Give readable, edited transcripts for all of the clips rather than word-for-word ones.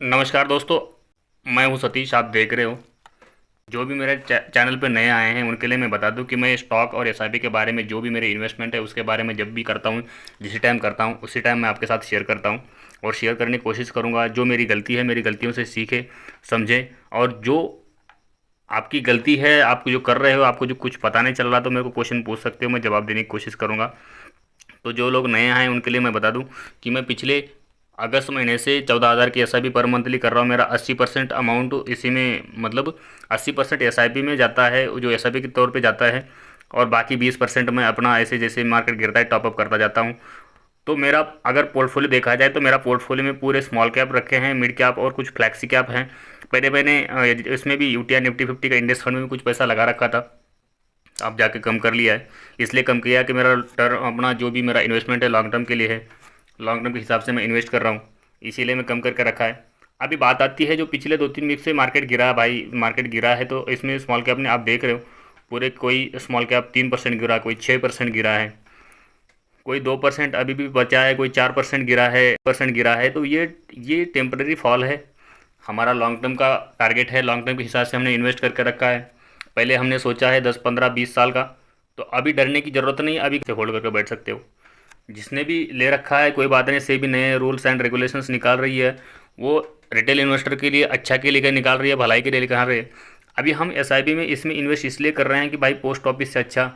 नमस्कार दोस्तों। मैं हूं सतीश। आप देख रहे हो, जो भी मेरे चैनल पे नए आए हैं उनके लिए मैं बता दूं कि मैं स्टॉक और एसआईपी के बारे में, जो भी मेरे इन्वेस्टमेंट है उसके बारे में जब भी करता हूं, जिस टाइम करता हूं उसी टाइम मैं आपके साथ शेयर करता हूं और शेयर करने की कोशिश करूंगा। जो मेरी गलती है, मेरी गलतियों से सीखे, समझे। और जो आपकी गलती है, आप जो कर रहे हो, आपको जो कुछ पता नहीं चल रहा तो मेरे को क्वेश्चन पूछ सकते हो, मैं जवाब देने की कोशिश करूँगा। तो जो लोग नए आए हैं उनके लिए मैं बता दूं कि मैं पिछले अगस्त महीने से 14,000 की एसआईपी पर मंथली कर रहा हूँ। मेरा 80% अमाउंट इसी में, मतलब 80% एसआईपी में जाता है, जो एसआईपी के तौर पे जाता है। और बाकी 20% मैं अपना ऐसे जैसे मार्केट गिरता है टॉपअप करता जाता हूँ। तो मेरा अगर पोर्टफोलियो देखा जाए तो मेरा पोर्टफोलियो में पूरे स्मॉल कैप रखे हैं, मिड कैप और कुछ फ्लैक्सी कैप हैं। पहले मैंने इसमें भी यूटीआई निफ्टी 50 का इंडेक्स फंड में भी कुछ पैसा लगा रखा था। अब जाके कम कर लिया है। इसलिए कम किया कि मेरा टर्म, अपना जो भी मेरा इन्वेस्टमेंट है लॉन्ग टर्म के लिए है। लॉन्ग टर्म के हिसाब से मैं इन्वेस्ट कर रहा हूँ, इसीलिए मैं कम करके रखा है। अभी बात आती है जो पिछले 2-3 वीक से मार्केट गिरा है भाई, मार्केट गिरा है तो इसमें स्मॉल कैप ने, आप देख रहे हो, पूरे कोई स्मॉल कैप 3% गिरा, कोई 6% गिरा है, कोई 2% अभी भी बचा है, कोई 4% गिरा है। तो ये टेम्पररी फॉल है। हमारा लॉन्ग टर्म का टारगेट है, लॉन्ग टर्म के हिसाब से हमने इन्वेस्ट करके रखा है। पहले हमने सोचा है 10, 15, 20 साल का। तो अभी डरने की ज़रूरत नहीं, अभी से होल्ड करके बैठ सकते हो। जिसने भी ले रखा है कोई बात नहीं, से भी नए रूल्स एंड रेगुलेशंस निकाल रही है, वो रिटेल इन्वेस्टर के लिए अच्छा के लिए निकाल रही है, भलाई के लिए निकाल रही है। अभी हम एसआईपी में इसमें इन्वेस्ट इसलिए कर रहे हैं कि भाई पोस्ट ऑफिस से अच्छा,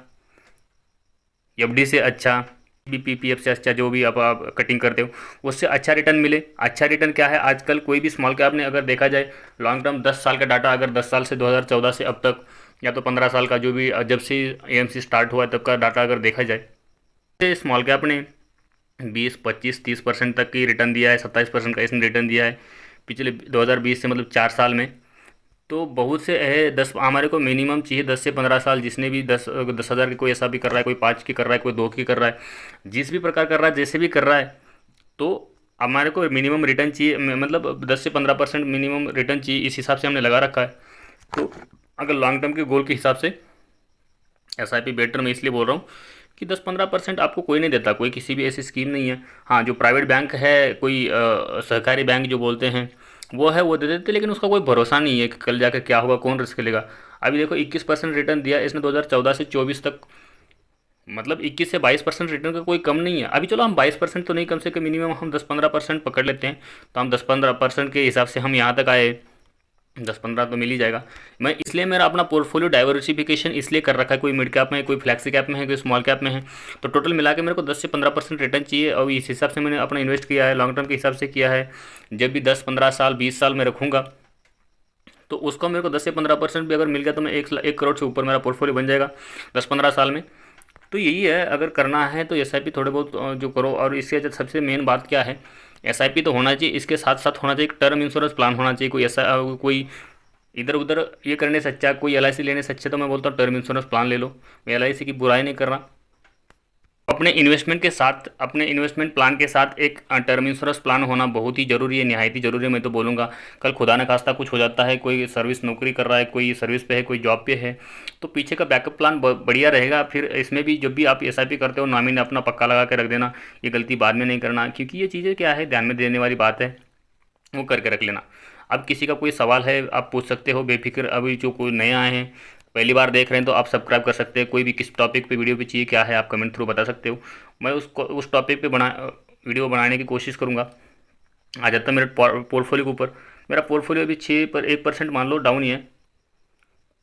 एफडी से अच्छा, बीपीपीएफ से अच्छा, जो भी आप कटिंग करते हो उससे अच्छा रिटर्न मिले। अच्छा रिटर्न क्या है आजकल, कोई भी स्मॉल कैप ने अगर देखा जाए लॉन्ग टर्म 10 साल का डाटा, अगर 10 साल से 2014 से अब तक, या तो 15 साल का, जो भी जब से एएमसी स्टार्ट हुआ तब का डाटा अगर देखा जाए, स्मॉल कैप ने 20, 25, 30% तक की रिटर्न दिया है, 27% का इसने रिटर्न दिया है पिछले 2020 से, मतलब 4 साल में। तो बहुत से है, 10 हमारे को मिनिमम चाहिए 10 से 15 साल। जिसने भी 10,000 की कोई ऐसा भी कर रहा है, कोई 5 की कर रहा है, कोई 2 की कर रहा है, जिस भी प्रकार कर रहा है, जैसे भी कर रहा है, तो हमारे को मिनिमम रिटर्न चाहिए, मतलब 10 से 15% मिनिमम रिटर्न चाहिए। इस हिसाब से हमने लगा रखा है। तो अगर लॉन्ग टर्म के गोल के हिसाब से एसआईपी बेटर, मैं इसलिए बोल रहा हूँ कि 10-15% आपको कोई नहीं देता, कोई किसी भी ऐसी स्कीम नहीं है। हाँ, जो प्राइवेट बैंक है, कोई सहकारी बैंक जो बोलते हैं, वो है, वो दे देते, लेकिन उसका कोई भरोसा नहीं है कि कल जाकर क्या होगा, कौन रिस्क लेगा। अभी देखो 21% रिटर्न दिया इसने 2014 से 24 तक, मतलब 21 से 22% रिटर्न का कोई कम नहीं है। अभी चलो हम 22% तो नहीं, कम से कम मिनिमम हम 10-15% पकड़ लेते हैं। तो हम 10-15% के हिसाब से हम यहाँ तक आए, 10-15 तो मिल ही जाएगा। मैं इसलिए मेरा अपना पोर्टफोलियो डाइवर्सिफिकेशन इसलिए कर रखा है, कोई मिड कैप में है, कोई फ्लैक्सी कैप में है, कोई स्मॉल कैप में है। तो टोटल मिला के मेरे को 10 से 15% रिटर्न चाहिए, और इस हिसाब से मैंने अपना इन्वेस्ट किया है, लॉन्ग टर्म के हिसाब से किया है। जब भी 10, 15 साल, 20 साल में रखूँगा तो उसको मेरे को 10 से 15% भी अगर मिल गया तो मैं 1 करोड़ से ऊपर मेरा पोर्टफोलियो बन जाएगा 10-15 साल में। तो यही है, अगर करना है तो एसआईपी थोड़े बहुत जो करो। और इसके सबसे मेन बात क्या है, एसआईपी तो होना चाहिए, इसके साथ साथ होना चाहिए एक टर्म इंश्योरेंस प्लान होना चाहिए। कोई ऐसा कोई इधर उधर ये करने से अच्छा, कोई एलआईसी लेने से अच्छा, तो मैं बोलता हूँ टर्म इंश्योरेंस प्लान ले लो। मैं एलआईसी की बुराई नहीं कर रहा। अपने इन्वेस्टमेंट के साथ, अपने इन्वेस्टमेंट प्लान के साथ एक टर्म इंश्योरेंस प्लान होना बहुत ही ज़रूरी है, निहायत ही ज़रूरी है। मैं तो बोलूँगा कल खुदा न खास्ता कुछ हो जाता है, कोई सर्विस नौकरी कर रहा है, कोई सर्विस पे है, कोई जॉब पे है, तो पीछे का बैकअप प्लान बढ़िया रहेगा। फिर इसमें भी जब भी आप एसआईपी करते हो, नॉमिनी अपना पक्का लगा के रख देना। ये गलती बाद में नहीं करना, क्योंकि ये चीज़ें क्या है, ध्यान में देने वाली बात है, वो करके रख लेना। अब किसी का कोई सवाल है आप पूछ सकते हो बेफिक्र। अभी जो कोई नए आए हैं, पहली बार देख रहे हैं, तो आप सब्सक्राइब कर सकते हैं। कोई भी किस टॉपिक पे वीडियो पे चाहिए क्या है, आप कमेंट थ्रू बता सकते हो। मैं उसको उस टॉपिक पे वीडियो बनाने की कोशिश करूँगा। आ जाता है मेरे पोर्टफोलियो के ऊपर। मेरा पोर्टफोलियो अभी 1% मान लो डाउन ही है।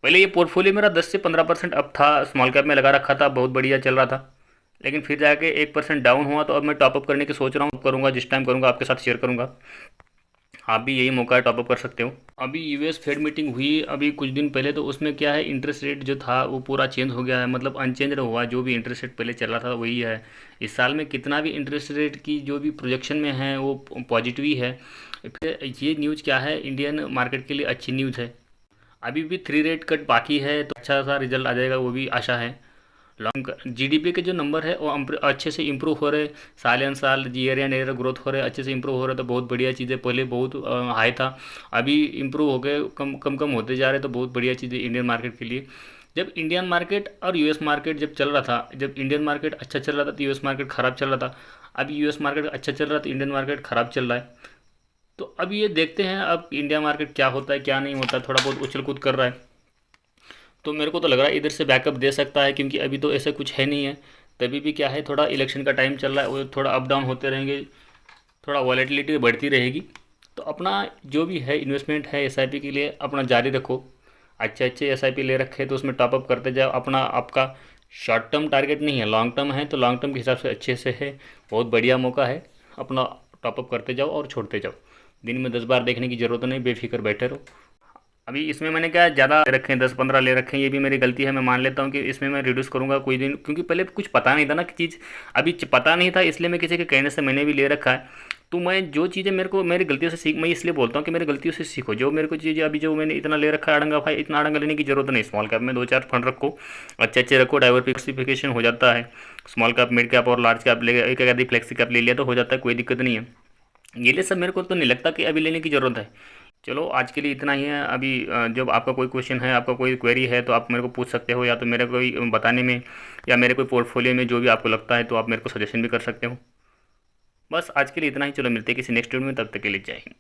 पहले ये पोर्टफोलियो मेरा 10 से 15% अप था, स्मॉल कैप में लगा रखा था, बहुत बढ़िया चल रहा था। लेकिन फिर जाके 1% डाउन हुआ, तो अब मैं टॉपअप करने की सोच रहा हूँ। करूँगा, जिस टाइम करूँगा आपके साथ शेयर करूँगा। आप भी यही मौका है, टॉपअप कर सकते हो। अभी यूएस फेड मीटिंग हुई अभी कुछ दिन पहले, तो उसमें क्या है, इंटरेस्ट रेट जो था वो पूरा चेंज हो गया है, मतलब अनचेंज हुआ। जो भी इंटरेस्ट रेट पहले चल रहा था वही है। इस साल में कितना भी इंटरेस्ट रेट की जो भी प्रोजेक्शन में है वो पॉजिटिव ही है। फिर ये न्यूज़ क्या है, इंडियन मार्केट के लिए अच्छी न्यूज़ है। अभी भी 3 रेट कट बाकी है, तो अच्छा सा रिजल्ट आ जाएगा, वो भी आशा है। लॉन्ग जीडीपी के जो नंबर है वो अच्छे से इंप्रूव हो रहे, साल एन साल, ईयर एंड ईयर ग्रोथ हो रहे, अच्छे से इंप्रूव हो रहा। तो बहुत बढ़िया चीज़ें, पहले बहुत हाई था, अभी इंप्रूव हो गए, कम कम कम होते जा रहे। तो बहुत बढ़िया चीज़ें इंडियन मार्केट के लिए। जब इंडियन मार्केट और यूएस मार्केट जब चल रहा था, जब इंडियन मार्केट अच्छा चल रहा था तो यूएस मार्केट ख़राब चल रहा था। अभी यूएस मार्केट अच्छा चल रहा था, इंडियन मार्केट ख़राब चल रहा है। तो अब ये देखते हैं अब इंडिया मार्केट क्या होता है क्या नहीं होता है, थोड़ा बहुत उछल कूद कर रहा है। तो मेरे को तो लग रहा है इधर से बैकअप दे सकता है, क्योंकि अभी तो ऐसा कुछ है नहीं है। तभी भी क्या है, थोड़ा इलेक्शन का टाइम चल रहा है, वो थोड़ा अप डाउन होते रहेंगे, थोड़ा वॉलेटिलिटी बढ़ती रहेगी। तो अपना जो भी है इन्वेस्टमेंट है एसआईपी के लिए अपना जारी रखो। अच्छे अच्छे एसआईपी ले रखे तो उसमें टॉपअप करते जाओ। अपना आपका शॉर्ट टर्म टारगेट नहीं है, लॉन्ग टर्म है, तो लॉन्ग टर्म के हिसाब से अच्छे से है, बहुत बढ़िया मौका है। अपना टॉपअप करते जाओ और छोड़ते जाओ। दिन में 10 बार देखने की ज़रूरत नहीं, बेफिक्र बैठे रहो। अभी इसमें मैंने क्या ज़्यादा रखे हैं, 10-15 ले रखे हैं, ये भी मेरी गलती है। मैं मान लेता हूँ कि इसमें मैं रिड्यूस करूँगा कोई दिन, क्योंकि पहले कुछ पता नहीं था ना कि चीज़, अभी पता नहीं था, इसलिए मैं किसी के कहने से मैंने भी ले रखा है। तो मैं जो चीज़ें मेरे को मेरी गलतियों से सीख, मैं इसलिए बोलता हूँ कि मेरी गलतियों से सीखो। जो मेरे को चीज़ें अभी जो मैंने इतना ले रखा है अड़ंगा, भाई इतना अड़ंगा लेने की ज़रूरत नहीं। स्मॉल कैप में 2-4 फंड रखो, अच्छे अच्छे रखो, डाइवर्सिफिकेशन हो जाता है। स्मॉल कैप, मिड कैप और लार्ज कैप ले, एक आधी फ्लेक्सी कैप ले लिया तो हो जाता है, कोई दिक्कत नहीं है। ये लिए सब मेरे को तो नहीं लगता कि अभी लेने की ज़रूरत है। चलो आज के लिए इतना ही है। अभी जब आपका कोई क्वेश्चन है, आपका कोई क्वेरी है, तो आप मेरे को पूछ सकते हो, या तो मेरे कोई बताने में, या मेरे कोई पोर्टफोलियो में जो भी आपको लगता है, तो आप मेरे को सजेशन भी कर सकते हो। बस आज के लिए इतना ही। चलो मिलते हैं किसी नेक्स्ट वीडियो में, तब तक के लिए जय हिंद।